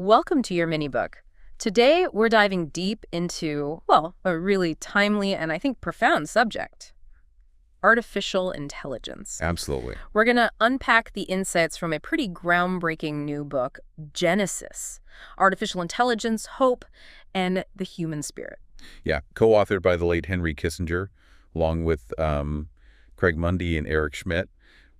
Welcome to your mini book. Today, we're diving deep into, well, a really timely and I think profound subject, artificial intelligence. Absolutely. We're going to unpack the insights from a pretty groundbreaking new book, Genesis, Artificial Intelligence, Hope, and the Human Spirit. Yeah, co-authored by the late Henry Kissinger, along with Craig Mundy and Eric Schmidt.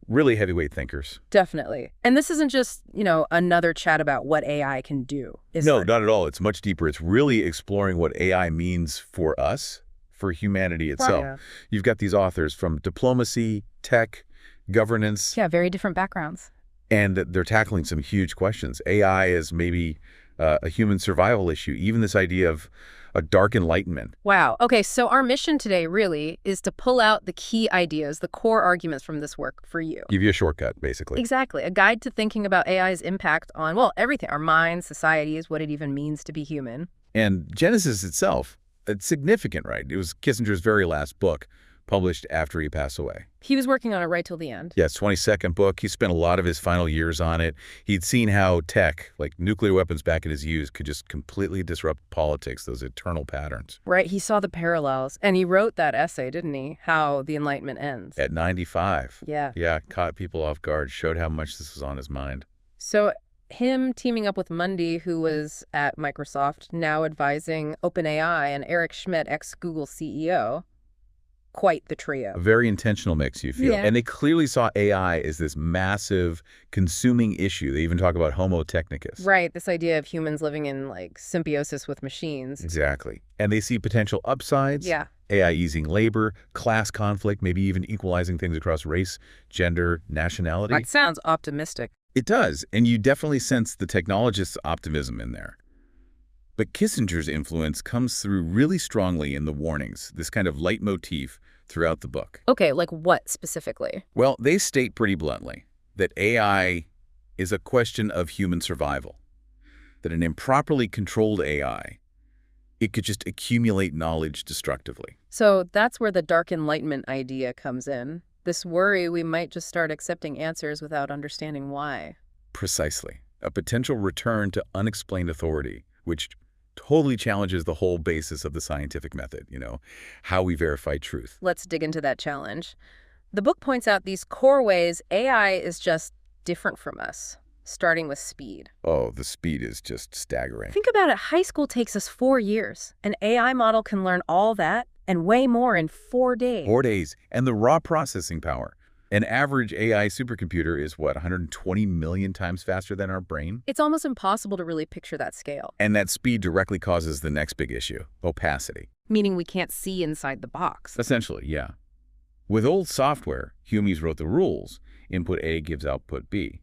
Really heavyweight thinkers. Definitely. And this isn't just, another chat about what AI can do, is No, it? not at all. It's much deeper. It's really exploring what AI means for us, for humanity itself. Yeah. You've got these authors from diplomacy, tech, governance. Yeah, very different backgrounds. And they're tackling some huge questions. AI is maybe a human survival issue, even this idea of a dark enlightenment. Wow. Okay, so our mission today really is to pull out the key ideas, the core arguments from this work for you. Give you a shortcut, basically. Exactly. A guide to thinking about AI's impact on, well, everything. Our minds, societies, what it even means to be human. And Genesis itself, it's significant, right? It was Kissinger's very last book, published after he passed away. He was working on it right till the end. Yeah, it's 22nd book. He spent a lot of his final years on it. He'd seen how tech, like nuclear weapons back in his youth, could just completely disrupt politics, those eternal patterns. Right. He saw the parallels. And he wrote that essay, didn't he? How the Enlightenment ends. At 95. Yeah. Yeah, caught people off guard, showed how much this was on his mind. So him teaming up with Mundy, who was at Microsoft, now advising OpenAI, and Eric Schmidt, ex-Google CEO, quite the trio. A very intentional mix, you feel. Yeah. And they clearly saw AI as this massive consuming issue. They even talk about homo technicus. Right, this idea of humans living in, symbiosis with machines. Exactly. And they see potential upsides. Yeah. AI easing labor, class conflict, maybe even equalizing things across race, gender, nationality. That sounds optimistic. It does. And you definitely sense the technologist's optimism in there. But Kissinger's influence comes through really strongly in the warnings, this kind of leitmotif throughout the book. Okay, like what specifically? Well, they state pretty bluntly that AI is a question of human survival, that an improperly controlled AI, it could just accumulate knowledge destructively. So that's where the dark enlightenment idea comes in. This worry we might just start accepting answers without understanding why. Precisely. A potential return to unexplained authority, which totally challenges the whole basis of the scientific method, how we verify truth. Let's dig into that challenge. The book points out these core ways AI is just different from us, starting with speed. Oh, the speed is just staggering. Think about it. High school takes us 4 years. An AI model can learn all that and way more in 4 days. 4 days. And the raw processing power. An average AI supercomputer is, 120 million times faster than our brain? It's almost impossible to really picture that scale. And that speed directly causes the next big issue, opacity. Meaning we can't see inside the box. Essentially, yeah. With old software, humans wrote the rules. Input A gives output B.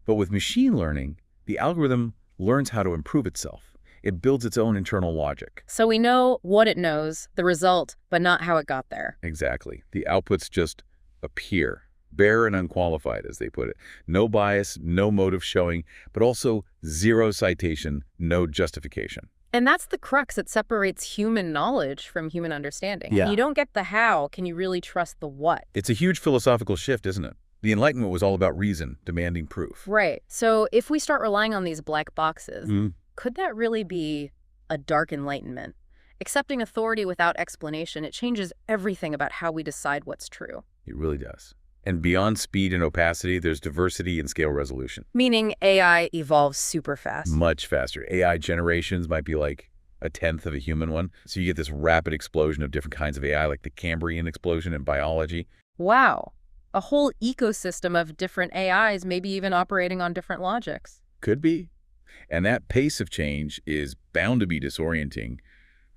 But with machine learning, the algorithm learns how to improve itself. It builds its own internal logic. So we know what it knows, the result, but not how it got there. Exactly. The outputs just appear. Bare and unqualified, as they put it. No bias, no motive showing, but also zero citation, no justification. And that's the crux that separates human knowledge from human understanding. Yeah. If you don't get the how, can you really trust the what? It's a huge philosophical shift, isn't it? The Enlightenment was all about reason, demanding proof. Right. So if we start relying on these black boxes, could that really be a dark enlightenment? Accepting authority without explanation, it changes everything about how we decide what's true. It really does. And beyond speed and opacity, there's diversity and scale resolution. Meaning AI evolves super fast. Much faster. AI generations might be like a tenth of a human one. So you get this rapid explosion of different kinds of AI, like the Cambrian explosion in biology. Wow. A whole ecosystem of different AIs, maybe even operating on different logics. Could be. And that pace of change is bound to be disorienting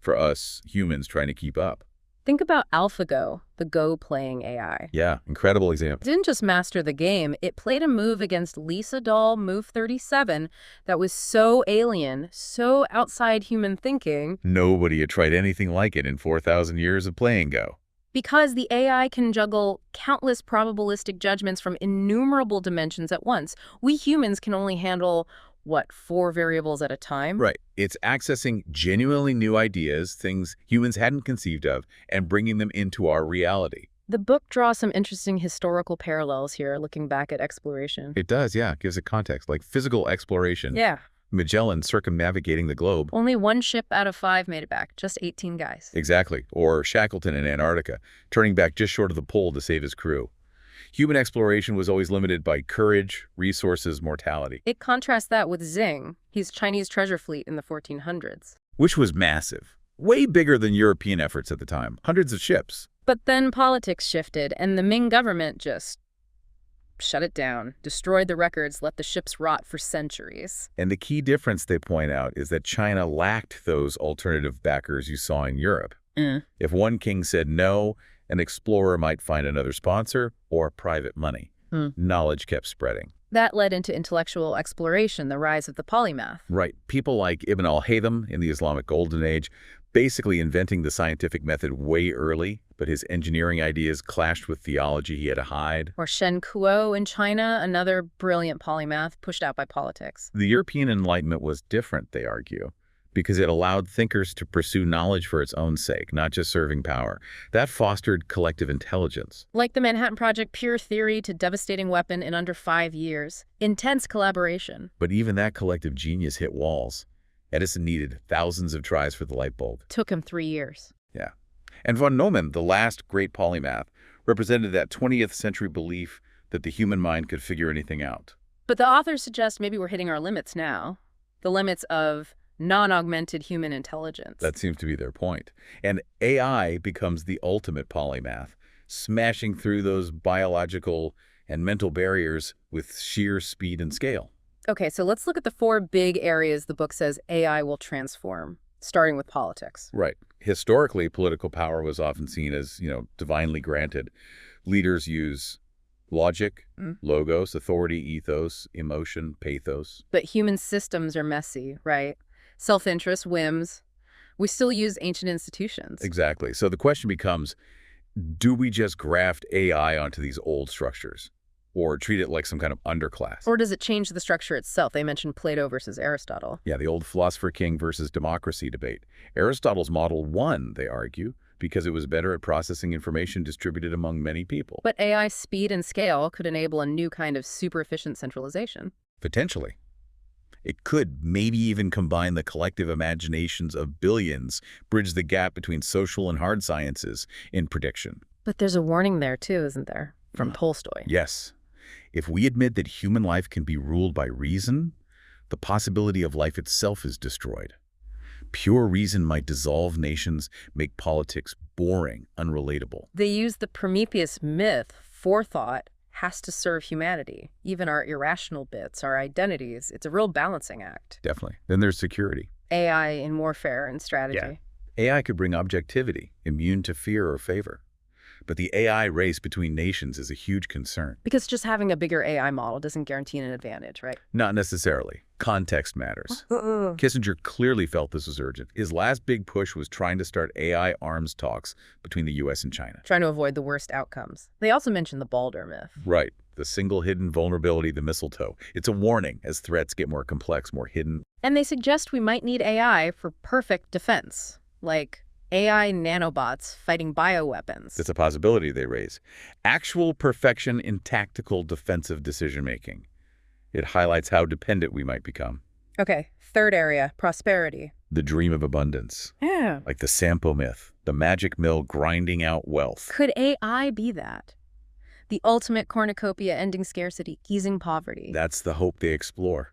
for us humans trying to keep up. Think about AlphaGo, the Go-playing AI. Yeah, incredible example. It didn't just master the game, it played a move against Lisa Doll Move 37 that was so alien, so outside human thinking. Nobody had tried anything like it in 4,000 years of playing Go. Because the AI can juggle countless probabilistic judgments from innumerable dimensions at once. We humans can only handle 4 variables at a time? Right. It's accessing genuinely new ideas, things humans hadn't conceived of, and bringing them into our reality. The book draws some interesting historical parallels here, looking back at exploration. It does, yeah. It gives it context, like physical exploration. Yeah. Magellan circumnavigating the globe. Only one ship out of 5 made it back, just 18 guys. Exactly. Or Shackleton in Antarctica, turning back just short of the pole to save his crew. Human exploration was always limited by courage, resources, mortality. It contrasts that with Xing, his Chinese treasure fleet in the 1400s. Which was massive. Way bigger than European efforts at the time. Hundreds of ships. But then politics shifted, and the Ming government just shut it down, destroyed the records, let the ships rot for centuries. And the key difference, they point out, is that China lacked those alternative backers you saw in Europe. If one king said no, an explorer might find another sponsor or private money. Knowledge kept spreading. That led into intellectual exploration, the rise of the polymath. Right. People like Ibn al-Haytham in the Islamic Golden Age, basically inventing the scientific method way early, but his engineering ideas clashed with theology he had to hide. Or Shen Kuo in China, another brilliant polymath pushed out by politics. The European Enlightenment was different, they argue, because it allowed thinkers to pursue knowledge for its own sake, not just serving power. That fostered collective intelligence. Like the Manhattan Project, pure theory to devastating weapon in under 5 years. Intense collaboration. But even that collective genius hit walls. Edison needed thousands of tries for the light bulb. Took him 3 years. Yeah. And von Neumann, the last great polymath, represented that 20th century belief that the human mind could figure anything out. But the authors suggest maybe we're hitting our limits now. The limits of non-augmented human intelligence. That seems to be their point. And AI becomes the ultimate polymath, smashing through those biological and mental barriers with sheer speed and scale. Okay, so let's look at the 4 big areas the book says AI will transform, starting with politics. Right. Historically, political power was often seen as, divinely granted. Leaders use logic, logos, authority, ethos, emotion, pathos. But human systems are messy, right? Self-interest, whims. We still use ancient institutions. Exactly. So the question becomes, do we just graft AI onto these old structures? Or treat it like some kind of underclass? Or does it change the structure itself? They mentioned Plato versus Aristotle. Yeah, the old philosopher king versus democracy debate. Aristotle's model won, they argue, because it was better at processing information distributed among many people. But AI's speed and scale could enable a new kind of super-efficient centralization. Potentially. It could maybe even combine the collective imaginations of billions, bridge the gap between social and hard sciences in prediction. But there's a warning there, too, isn't there? From Tolstoy. Yes. If we admit that human life can be ruled by reason, the possibility of life itself is destroyed. Pure reason might dissolve nations, make politics boring, unrelatable. They use the Prometheus myth. Forethought has to serve humanity, even our irrational bits, our identities. It's a real balancing act. Definitely. Then there's security. AI in warfare and strategy. Yeah. AI could bring objectivity, immune to fear or favor. But the AI race between nations is a huge concern. Because just having a bigger AI model doesn't guarantee an advantage, right? Not necessarily. Context matters. Kissinger clearly felt this was urgent. His last big push was trying to start AI arms talks between the U.S. and China. Trying to avoid the worst outcomes. They also mentioned the Balder myth. Right. The single hidden vulnerability, the mistletoe. It's a warning as threats get more complex, more hidden. And they suggest we might need AI for perfect defense, like AI nanobots fighting bioweapons. That's a possibility they raise. Actual perfection in tactical defensive decision-making. It highlights how dependent we might become. Okay, 3rd area, prosperity. The dream of abundance. Yeah. Like the Sampo myth, the magic mill grinding out wealth. Could AI be that? The ultimate cornucopia ending scarcity, easing poverty. That's the hope they explore.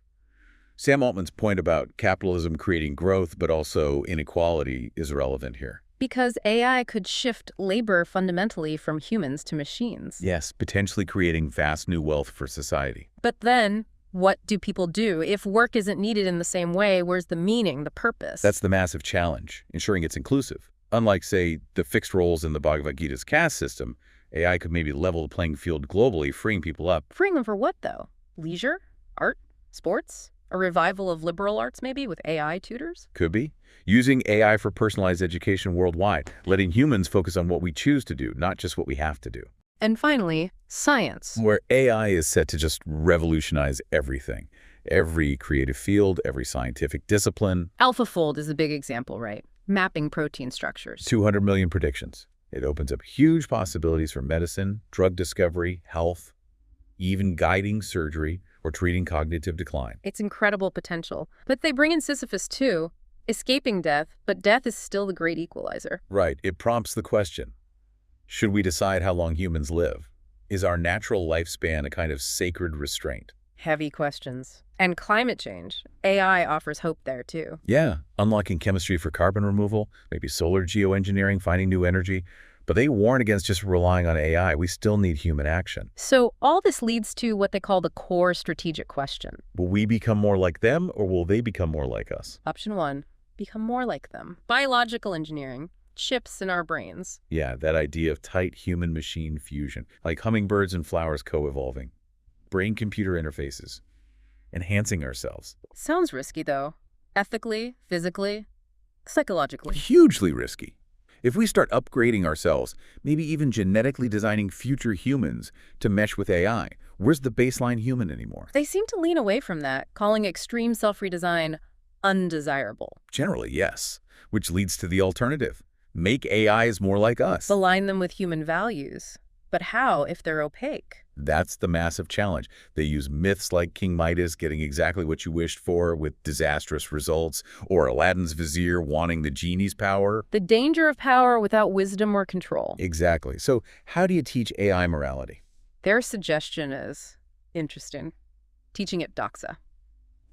Sam Altman's point about capitalism creating growth but also inequality is relevant here. Because AI could shift labor fundamentally from humans to machines. Yes, potentially creating vast new wealth for society. But then, what do people do? If work isn't needed in the same way, where's the meaning, the purpose? That's the massive challenge, ensuring it's inclusive. Unlike, say, the fixed roles in the Bhagavad Gita's caste system, AI could maybe level the playing field globally, freeing people up. Freeing them for what, though? Leisure? Art? Sports? A revival of liberal arts, maybe, with AI tutors? Could be. Using AI for personalized education worldwide, letting humans focus on what we choose to do, not just what we have to do. And finally, science. Where AI is set to just revolutionize everything. Every creative field, every scientific discipline. AlphaFold is a big example, right? Mapping protein structures. 200 million predictions. It opens up huge possibilities for medicine, drug discovery, health, even guiding surgery or treating cognitive decline. It's incredible potential. But they bring in Sisyphus too, escaping death, but death is still the great equalizer. Right. It prompts the question, should we decide how long humans live? Is our natural lifespan a kind of sacred restraint? Heavy questions. And climate change. AI offers hope there too. Yeah, unlocking chemistry for carbon removal, maybe solar geoengineering, finding new energy. But they warn against just relying on AI. We still need human action. So all this leads to what they call the core strategic question. Will we become more like them, or will they become more like us? Option 1, become more like them. Biological engineering. Chips in our brains. Yeah, that idea of tight human-machine fusion, like hummingbirds and flowers co-evolving. Brain-computer interfaces. Enhancing ourselves. Sounds risky, though. Ethically, physically, psychologically. Hugely risky. If we start upgrading ourselves, maybe even genetically designing future humans to mesh with AI, where's the baseline human anymore? They seem to lean away from that, calling extreme self-redesign undesirable. Generally, yes. Which leads to the alternative. Make AIs more like us. Align them with human values. But how if they're opaque? That's the massive challenge. They use myths like King Midas getting exactly what you wished for with disastrous results, or Aladdin's vizier wanting the genie's power. The danger of power without wisdom or control. Exactly. So how do you teach AI morality? Their suggestion is interesting. Teaching it doxa.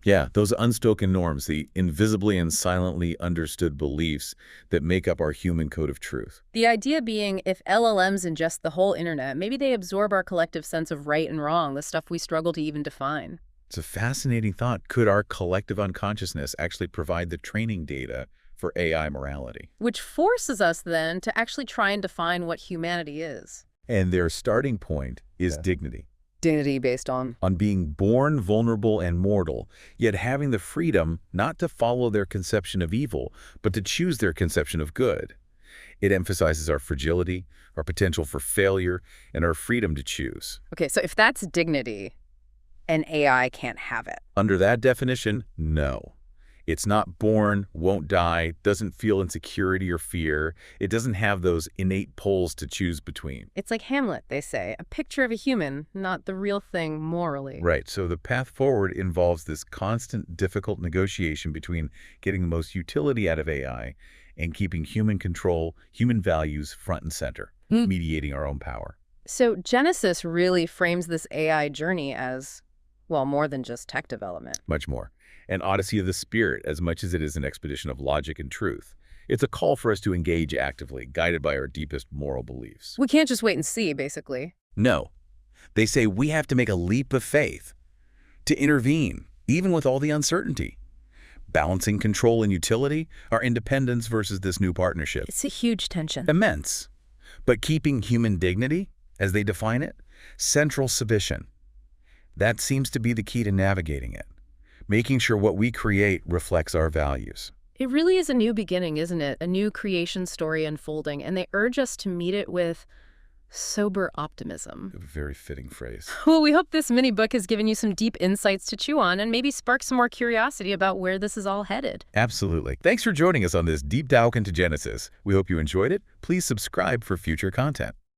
Yeah, those unspoken norms, the invisibly and silently understood beliefs that make up our human code of truth. The idea being, if LLMs ingest the whole internet, maybe they absorb our collective sense of right and wrong, the stuff we struggle to even define. It's a fascinating thought. Could our collective unconsciousness actually provide the training data for AI morality? Which forces us then to actually try and define what humanity is. And their starting point is dignity. Dignity based on being born vulnerable and mortal, yet having the freedom not to follow their conception of evil, but to choose their conception of good. It emphasizes our fragility, our potential for failure, and our freedom to choose. Okay, so if that's dignity, an AI can't have it. Under that definition, no. It's not born, won't die, doesn't feel insecurity or fear. It doesn't have those innate poles to choose between. It's like Hamlet, they say, a picture of a human, not the real thing morally. Right, so the path forward involves this constant, difficult negotiation between getting the most utility out of AI and keeping human control, human values front and center, mediating our own power. So Genesis really frames this AI journey as, well, more than just tech development. Much more. An odyssey of the spirit as much as it is an expedition of logic and truth. It's a call for us to engage actively, guided by our deepest moral beliefs. We can't just wait and see, basically. No. They say we have to make a leap of faith, to intervene, even with all the uncertainty. Balancing control and utility, our independence versus this new partnership. It's a huge tension. Immense. But keeping human dignity, as they define it, central submission. That seems to be the key to navigating it. Making sure what we create reflects our values. It really is a new beginning, isn't it? A new creation story unfolding, and they urge us to meet it with sober optimism. A very fitting phrase. Well, we hope this mini book has given you some deep insights to chew on and maybe spark some more curiosity about where this is all headed. Absolutely. Thanks for joining us on this deep dive into Genesis. We hope you enjoyed it. Please subscribe for future content.